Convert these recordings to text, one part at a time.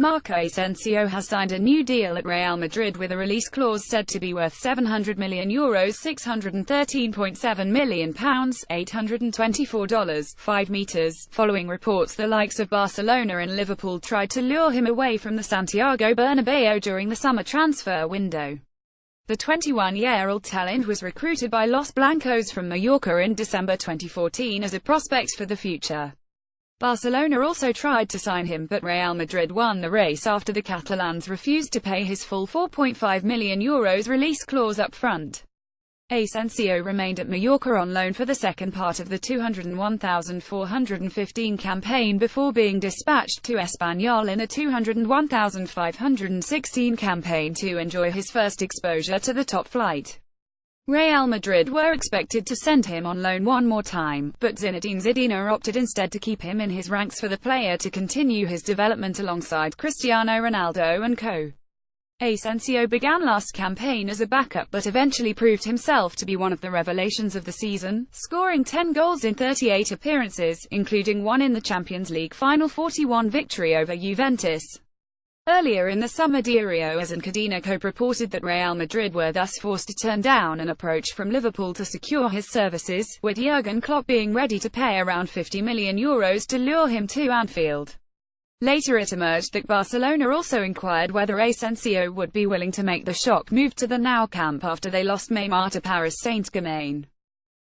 Marco Asensio has signed a new deal at Real Madrid with a release clause said to be worth €700 million, £613.7 million, $824, 5 meters. Following reports the likes of Barcelona and Liverpool tried to lure him away from the Santiago Bernabeu during the summer transfer window. The 21-year-old talent was recruited by Los Blancos from Mallorca in December 2014 as a prospect for the future. Barcelona also tried to sign him, but Real Madrid won the race after the Catalans refused to pay his full €4.5 million release clause up front. Asensio remained at Mallorca on loan for the second part of the 201,415 campaign before being dispatched to Espanyol in the 201,516 campaign to enjoy his first exposure to the top flight. Real Madrid were expected to send him on loan one more time, but Zinedine Zidane opted instead to keep him in his ranks for the player to continue his development alongside Cristiano Ronaldo and co. Asensio began last campaign as a backup but eventually proved himself to be one of the revelations of the season, scoring 10 goals in 38 appearances, including one in the Champions League final 4-1 victory over Juventus. Earlier in the summer, Diario AS and Cadena reported that Real Madrid were thus forced to turn down an approach from Liverpool to secure his services, with Jurgen Klopp being ready to pay around €50 million to lure him to Anfield. Later it emerged that Barcelona also inquired whether Asensio would be willing to make the shock move to the Nou Camp after they lost Neymar to Paris Saint-Germain.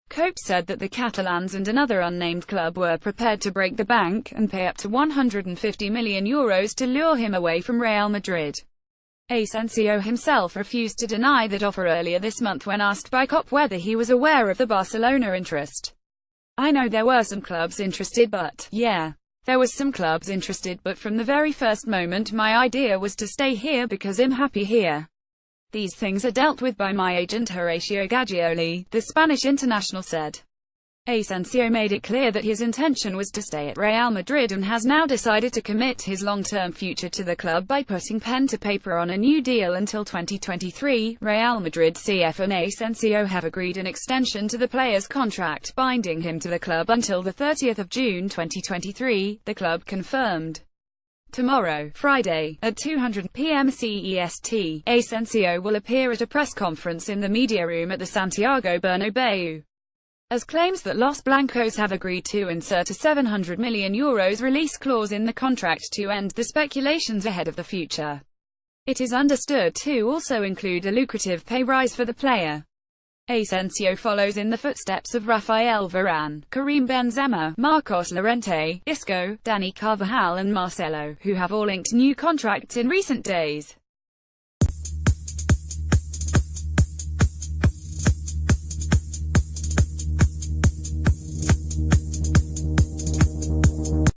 Cope said that the Catalans and another unnamed club were prepared to break the bank and pay up to €150 million to lure him away from Real Madrid. Asensio himself refused to deny that offer earlier this month when asked by Cope whether he was aware of the Barcelona interest. "I know there were some clubs interested, but yeah, there was some clubs interested, but from the very first moment my idea was to stay here because I'm happy here. These things are dealt with by my agent Horacio Gagioli," the Spanish international said. Asensio made it clear that his intention was to stay at Real Madrid and has now decided to commit his long-term future to the club by putting pen to paper on a new deal until 2023. Real Madrid CF and Asensio have agreed an extension to the player's contract, binding him to the club until the 30th of June 2023, the club confirmed. Tomorrow, Friday, at 2:00 p.m. CEST, Asensio will appear at a press conference in the media room at the Santiago Bernabeu. As claims that Los Blancos have agreed to insert a €700 million release clause in the contract to end the speculations ahead of the future. It is understood to also include a lucrative pay rise for the player. Asensio follows in the footsteps of Rafael Varane, Karim Benzema, Marcos Llorente, Isco, Dani Carvajal and Marcelo, who have all inked new contracts in recent days.